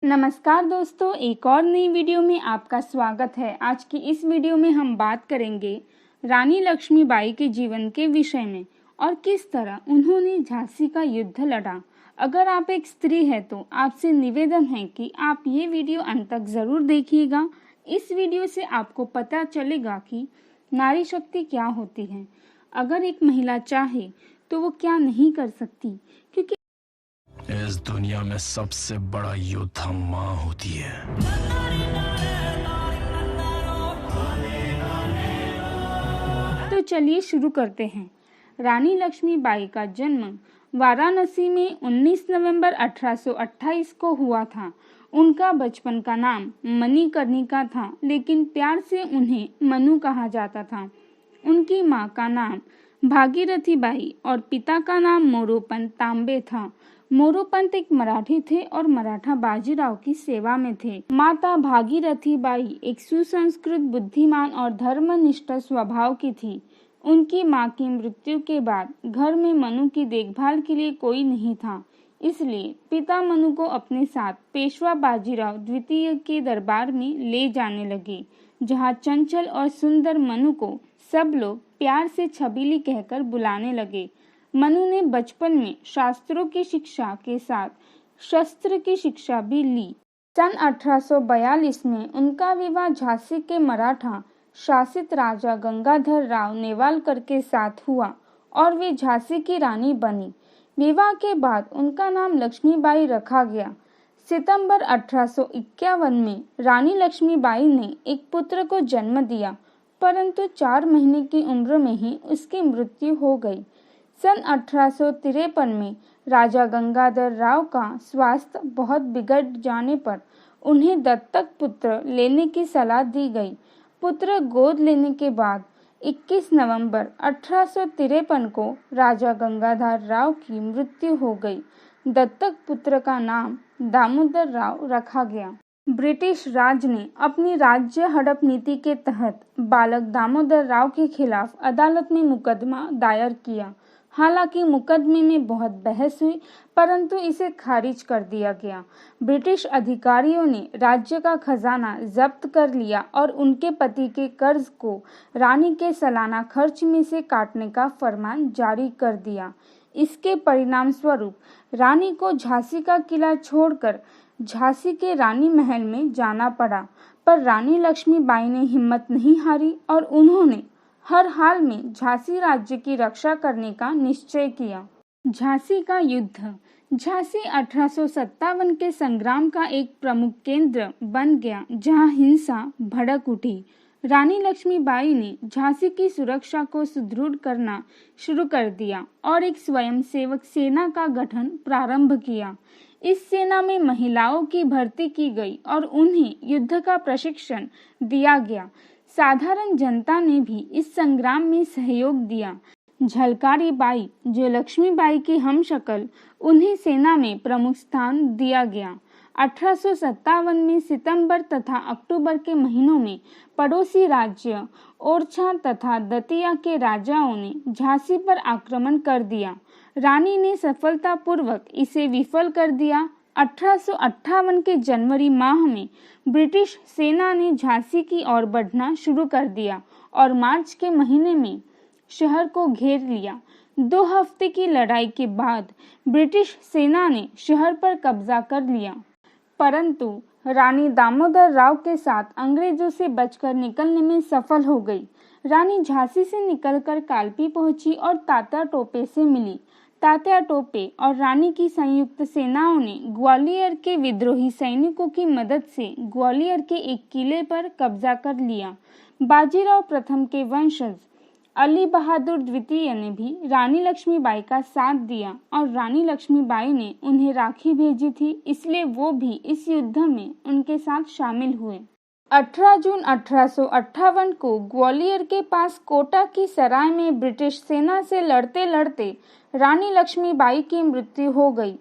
नमस्कार दोस्तों, एक और नई वीडियो में आपका स्वागत है। आज की इस वीडियो में हम बात करेंगे रानी लक्ष्मीबाई के जीवन के विषय में और किस तरह उन्होंने झांसी का युद्ध लड़ा। अगर आप एक स्त्री हैं तो आपसे निवेदन है कि आप ये वीडियो अंत तक ज़रूर देखिएगा। इस वीडियो से आपको पता चलेगा कि नारी शक्ति क्या होती है। अगर एक महिला चाहे तो वो क्या नहीं कर सकती, क्योंकि इस दुनिया में सबसे बड़ा योद्धा माँ होती है। तो चलिए शुरू करते हैं। रानी लक्ष्मीबाई का जन्म वाराणसी में 19 नवंबर 1828 को हुआ था। उनका बचपन का नाम मणिकर्णिका था, लेकिन प्यार से उन्हें मनु कहा जाता था। उनकी माँ का नाम भागीरथी बाई और पिता का नाम मोरोपंत तांबे था। मोरोपंत एक मराठी थे और मराठा बाजीराव की सेवा में थे। माता भागीरथी बाई एक सुसंस्कृत, बुद्धिमान और धर्मनिष्ठ स्वभाव की थी। उनकी मां की मृत्यु के बाद घर में मनु की देखभाल के लिए कोई नहीं था, इसलिए पिता मनु को अपने साथ पेशवा बाजीराव द्वितीय के दरबार में ले जाने लगे, जहां चंचल और सुंदर मनु को सब लोग प्यार से छबीली कहकर बुलाने लगे। मनु ने बचपन में शास्त्रों की शिक्षा के साथ शस्त्र की शिक्षा भी ली। सन 1842 में उनका विवाह झांसी के मराठा शासित राजा गंगाधर राव नेवालकर के साथ हुआ और वे झांसी की रानी बनी। विवाह के बाद उनका नाम लक्ष्मीबाई रखा गया। सितंबर 1851 में रानी लक्ष्मीबाई ने एक पुत्र को जन्म दिया, परंतु 4 महीने की उम्र में ही उसकी मृत्यु हो गई। सन 1853 में राजा गंगाधर राव का स्वास्थ्य बहुत बिगड़ जाने पर उन्हें दत्तक पुत्र लेने की सलाह दी गई। पुत्र गोद लेने के बाद 21 नवंबर 1853 को राजा गंगाधर राव की मृत्यु हो गई। दत्तक पुत्र का नाम दामोदर राव रखा गया। ब्रिटिश राज ने अपनी राज्य हड़प नीति के तहत बालक दामोदर राव के खिलाफ अदालत में मुकदमा दायर किया। हालांकि मुकदमे में बहुत बहस हुई, परंतु इसे खारिज कर दिया गया। ब्रिटिश अधिकारियों ने राज्य का खजाना जब्त कर लिया और उनके पति के कर्ज को रानी के सालाना खर्च में से काटने का फरमान जारी कर दिया। इसके परिणाम स्वरूप रानी को झांसी का किला छोड़कर झांसी के रानी महल में जाना पड़ा, पर रानी लक्ष्मीबाई ने हिम्मत नहीं हारी और उन्होंने हर हाल में झांसी राज्य की रक्षा करने का निश्चय किया। झांसी का युद्ध झांसी 1857 के संग्राम का एक प्रमुख केंद्र बन गया, जहां हिंसा भड़क उठी। रानी लक्ष्मीबाई ने झांसी की सुरक्षा को सुदृढ़ करना शुरू कर दिया और एक स्वयंसेवक सेना का गठन प्रारंभ किया। इस सेना में महिलाओं की भर्ती की गई और उन्हें युद्ध का प्रशिक्षण दिया गया। साधारण जनता ने भी इस संग्राम में सहयोग दिया। झलकारी बाई, जो लक्ष्मीबाई की हमशक्ल, उन्हें सेना में प्रमुख स्थान दिया गया। 1857 में सितंबर तथा अक्टूबर के महीनों में पड़ोसी राज्य ओरछा तथा दतिया के राजाओं ने झांसी पर आक्रमण कर दिया। रानी ने सफलतापूर्वक इसे विफल कर दिया। 1858 के जनवरी माह में ब्रिटिश सेना ने झांसी की ओर बढ़ना शुरू कर दिया और मार्च के महीने में शहर को घेर लिया। 2 हफ्ते की लड़ाई के बाद ब्रिटिश सेना ने शहर पर कब्जा कर लिया, परंतु रानी दामोदर राव के साथ अंग्रेजों से बचकर निकलने में सफल हो गई। रानी झांसी से निकलकर कालपी पहुंची और तात्या टोपे से मिली। तात्या टोपे और रानी की संयुक्त सेनाओं ने ग्वालियर के विद्रोही सैनिकों की मदद से ग्वालियर के एक किले पर कब्जा कर लिया। बाजीराव प्रथम के वंशज अली बहादुर द्वितीय ने भी रानी लक्ष्मीबाई का साथ दिया और रानी लक्ष्मीबाई ने उन्हें राखी भेजी थी, इसलिए वो भी इस युद्ध में उनके साथ शामिल हुए। 18 जून 1858 को ग्वालियर के पास कोटा की सराय में ब्रिटिश सेना से लड़ते लड़ते रानी लक्ष्मीबाई की मृत्यु हो गई।